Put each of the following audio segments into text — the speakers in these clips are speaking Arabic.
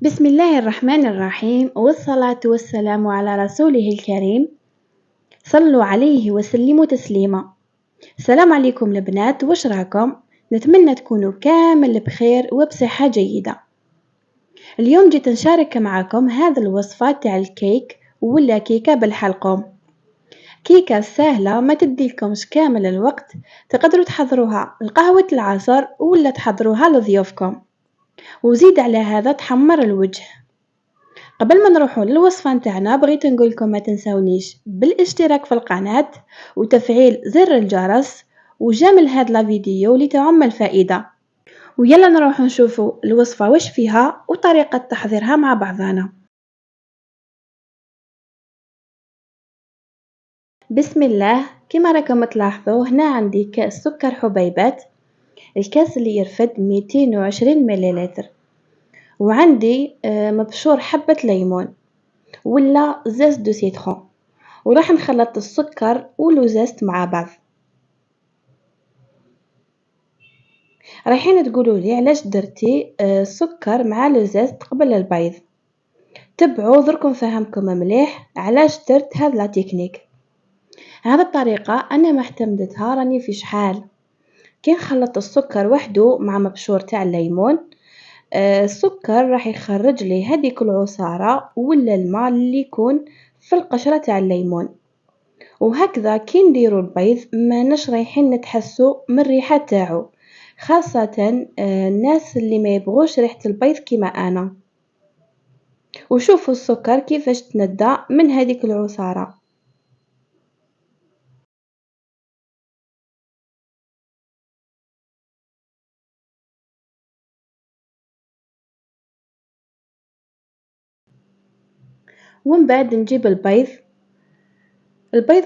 بسم الله الرحمن الرحيم والصلاة والسلام على رسوله الكريم. صلوا عليه وسلموا تسليما. السلام عليكم البنات، واش راكم؟ نتمنى تكونوا كامل بخير وبصحة جيدة. اليوم جيت نشارك معكم هذا الوصفة تاع الكيك ولا كيكة بالحلقوم. كيكة سهلة ما تديلكمش كامل الوقت، تقدروا تحضروها لقهوة العصر ولا تحضروها لضيوفكم، وزيد على هذا تحمر الوجه. قبل ما نروحوا للوصفة نتاعنا بغيت نقول لكم ما تنسونيش بالاشتراك في القناة وتفعيل زر الجرس وجمل هذا الفيديو لتعم الفائدة. ويلا نروح نشوفوا الوصفة واش فيها وطريقة تحضيرها مع بعضنا. بسم الله. كما راكم تلاحظوا هنا عندي كاس سكر حبيبات، الكاس اللي يرفد 220 مليلتر، وعندي مبشور حبة ليمون ولا زيت دو سيترون، وراح نخلط السكر واللوزست مع بعض. رايحين تقولوا لي علاش درتي السكر مع لوزست قبل البيض؟ تبعوا دركم نفهمكم مليح علاش درت هاد لا تكنيك. هذه الطريقة انا ما اعتمدتها راني في شحال كي نخلط السكر وحده مع مبشور تاع الليمون. السكر راح يخرج لي هذيك العصارة ولا الماء اللي يكون في القشرة تاع الليمون، وهكذا كي نديرو البيض ما نش رايحين نتحسو من الريحة تاعو، خاصة الناس اللي ما يبغوش ريحة البيض كيما انا. وشوفوا السكر كيفاش تندى من هذيك العصارة. ومن بعد نجيب البيض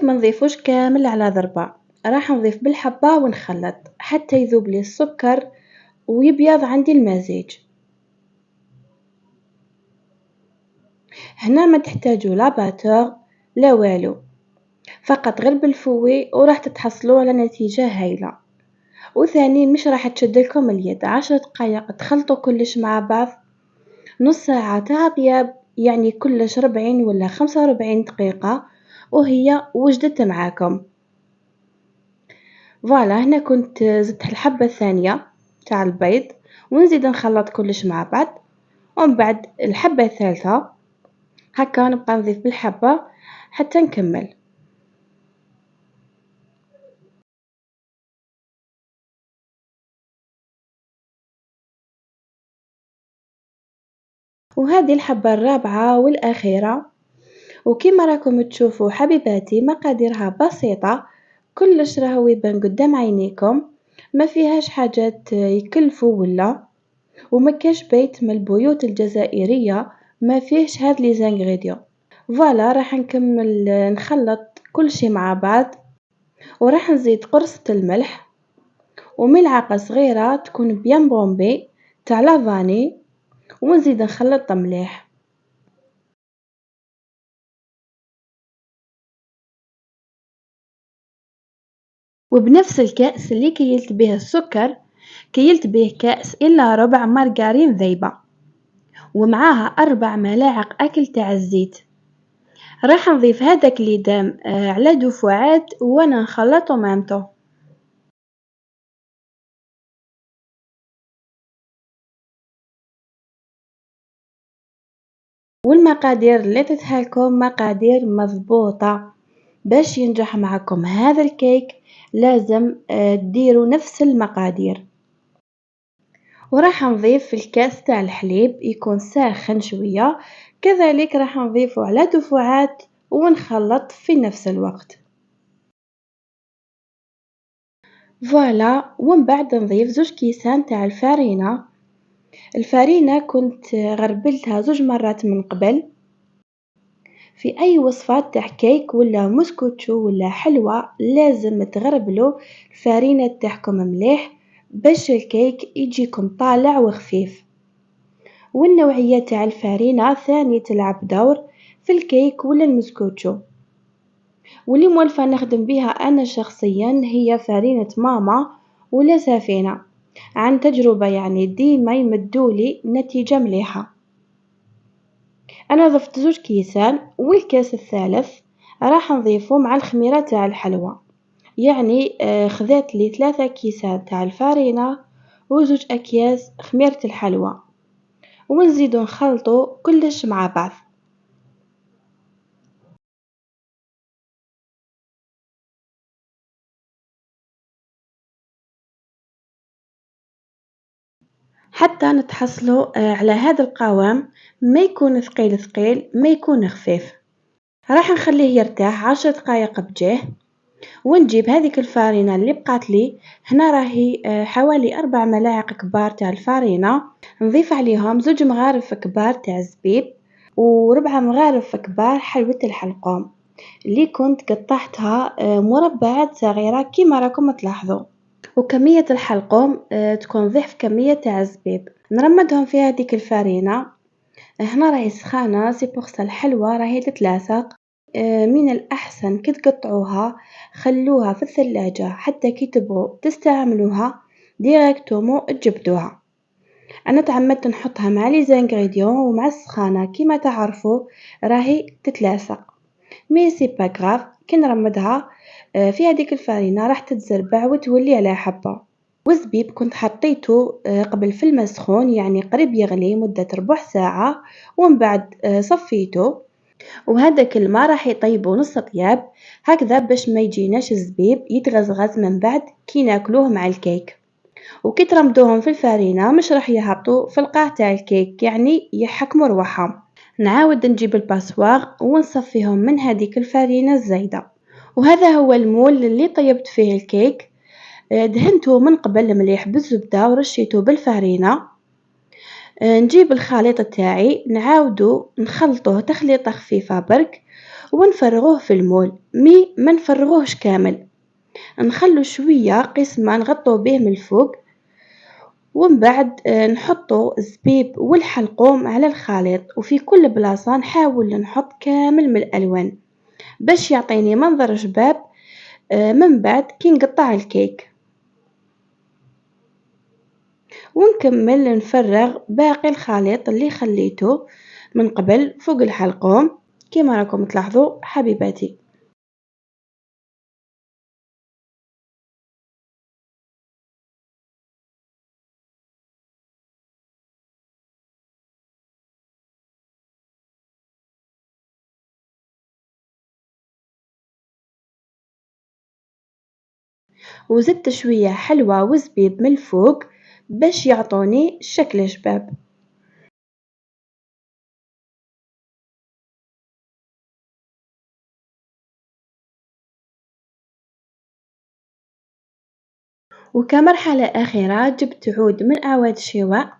ما نضيفوش كامل على ضربة، راح نضيف بالحبة ونخلط حتى يذوب لي السكر ويبيض عندي المزيج. هنا ما تحتاجوا لا باتور لا والو، فقط غير بالفوي وراح تتحصلوا على نتيجة هايلة. وثاني مش راح تشدلكم اليد، 10 دقايق تخلطوا كلش مع بعض، نص ساعة تاع طياب، يعني كلش 40 ولا 45 دقيقة وهي وجدت معاكم. فوالا هنا كنت زدت الحبة الثانية تاع البيض ونزيد نخلط كلش مع بعض، ومن بعد الحبة الثالثة هكا نبقى نضيف بالحبة حتى نكمل. وهذه الحبة الرابعة والأخيرة. وكما راكم تشوفوا حبيباتي مقاديرها بسيطة، كلش راهو يبان قدام عينيكم، ما فيهاش حاجات يكلفوا وما كاش بيت من البيوت الجزائرية ما فيهش هاد لي زانغريديون. فوالا راح نكمل نخلط كل شيء مع بعض، وراح نزيد قرصة الملح وملعقة صغيرة تكون بيان بومبي تاع لافاني، ونزيد نخلط مليح. وبنفس الكأس اللي كيلت به السكر كيلت به كأس إلا ربع مارغرين ذيبة، ومعاها 4 ملاعق أكل تاع الزيت. راح نضيف هذاك اللي دام على دفعات وانا نخلطه مامتو. والمقادير اللي درتها لكم مقادير مضبوطة، باش ينجح معكم هذا الكيك لازم تديروا نفس المقادير. وراح نضيف في الكاس تاع الحليب يكون ساخن شوية، كذلك راح نضيفه على دفعات ونخلط في نفس الوقت. فوالا ومن بعد نضيف 2 كيسان تاع الفارينة كنت غربلتها 2 مرات من قبل. في اي وصفة تاع كيك ولا مسكوتشو ولا حلوى لازم تغربلوا الفارينة تاعكم مليح باش الكيك يجيكم طالع وخفيف. والنوعية تاع الفارينة ثاني تلعب دور في الكيك ولا المسكوتشو، واللي مولفة نخدم بها انا شخصيا هي فارينة ماما ولا سفينة، عن تجربة يعني ديما يمدولي نتيجة مليحة. أنا ضفت 2 كيسان، والكاس الثالث راح نضيفو مع الخميرة تاع الحلوى، يعني خذات لي 3 كيسان تاع الفرينة و2 أكياس خميرة الحلوى، ونزيدو نخلطو كلش مع بعض. حتى نتحصلوا على هذا القوام، ما يكون ثقيل ما يكون خفيف. راح نخليه يرتاح 10 دقائق بجاه، ونجيب هذيك الفارينة اللي بقات لي. هنا راهي حوالي 4 ملاعق كبار تاع الفارينة، نضيف عليهم 2 مغارف كبار تاع الزبيب و4 مغارف كبار حلوة الحلقوم اللي كنت قطعتها مربعات صغيرة كيما راكم تلاحظوا. وكمية الحلقوم تكون ضعف كمية تاع الزبيب. نرمدهم في هذيك الفرينة. هنا راهي سخانة سي بوغ الحلوى راهي تتلاصق. من الأحسن كي تقطعوها خلوها في الثلاجة حتى كي تبغوا تستعملوها ديريكتومون تجبدوها. أنا تعمدت نحطها مع لي زانغريديون ومع السخانة كيما تعرفوا راهي تتلاصق، مي سي با غراف. كي نرمدها في هذيك الفرينة راح تتزربع وتولي على حبة. والزبيب كنت حطيته قبل في الماء سخون، يعني قريب يغلي مدة ربع ساعة، ومن بعد صفيته، وهذاك الماء راح يطيبه نص طياب هكذا باش ما يجيناش الزبيب يتغزغز من بعد كي ناكلوه مع الكيك. وكي ترمدوهم في الفرينة مش راح يهبطوا في القاع تاع الكيك، يعني يحكموا رواحهم. نعاود نجيب الباسواغ ونصفيهم من هذيك الفرينة الزايدة. وهذا هو المول اللي طيبت فيه الكيك. دهنته من قبل مليح بالزبدة ورشيته بالفرينة. نجيب الخليط تاعي نعاودو نخلطوه تخليطة خفيفة برك ونفرغوه في المول، مي ما نفرغوهش كامل، نخلو شوية قسمة نغطو به من الفوق، ومن بعد نحطو الزبيب والحلقوم على الخليط، وفي كل بلاصة نحاول نحط كامل من الألوان باش يعطيني منظر شباب. من بعد كي نقطع الكيك ونكمل نفرغ باقي الخليط اللي خليته من قبل فوق الحلقوم كما راكم تلاحظوا حبيباتي. وزدت شوية حلوى وزبيب من الفوق باش يعطوني شكل شباب. وكمرحلة أخيرة جبت عود من أعواد الشواء،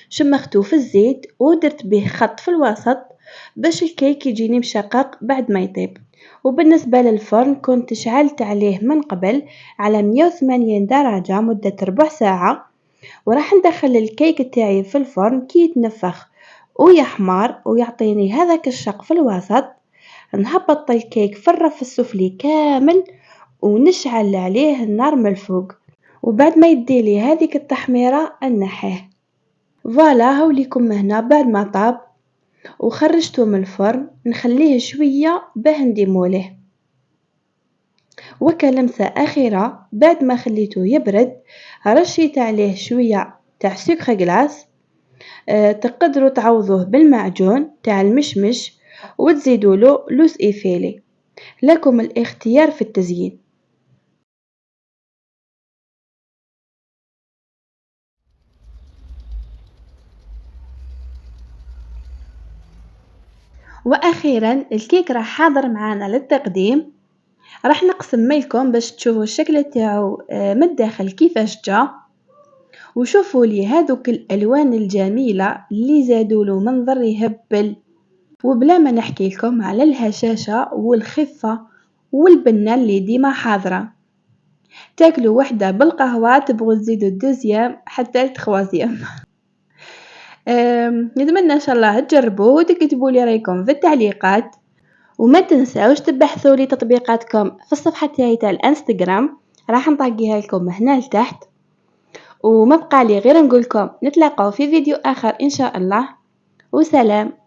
شمخته في الزيت ودرت به خط في الوسط باش الكيك يجيني مشقق بعد ما يطيب. وبالنسبة للفرن كنت شعلت عليه من قبل على 180 درجة مدة ربع ساعة، وراح ندخل الكيك تاعي في الفرن كي يتنفخ ويحمر ويعطيني هذاك الشق في الوسط. نهبط الكيك في الرف السفلي كامل ونشعل عليه النار من الفوق، وبعد ما يديلي هذيك التحميرة نحيه. فوالا هاوليكم هنا بعد ما طاب وخرجته من الفرن نخليه شوية باه نديموليه. وكلمسة أخيرة بعد ما خليته يبرد رشيت عليه شوية تاع سكر غلاس. تقدروا تعوضوه بالمعجون تاع المشمش وتزيدوا له لوز إيفيلي، لكم الاختيار في التزيين. وأخيرا الكيك راح حاضر معانا للتقديم. راح نقسم لكم باش تشوفوا الشكل تاعو من الداخل كيفاش جا، وشوفوا لي هذوك الألوان الجميلة اللي زادوا له منظر يهبل. وبلا ما نحكي لكم على الهشاشة والخفة والبنة اللي ديما حاضرة. تاكلوا وحدة بالقهوة تبغوا تزيدوا الدوزيام حتى التخوازيام. نتمنى ان شاء الله تجربوا وتكتبوا لي رايكم في التعليقات، وما تنساوش تبحثوا لي تطبيقاتكم في الصفحة تاعي تاع الانستغرام، راح نطاقيها لكم هنا لتحت. وما بقى لي غير نقولكم نتلاقاو في فيديو اخر ان شاء الله، وسلام.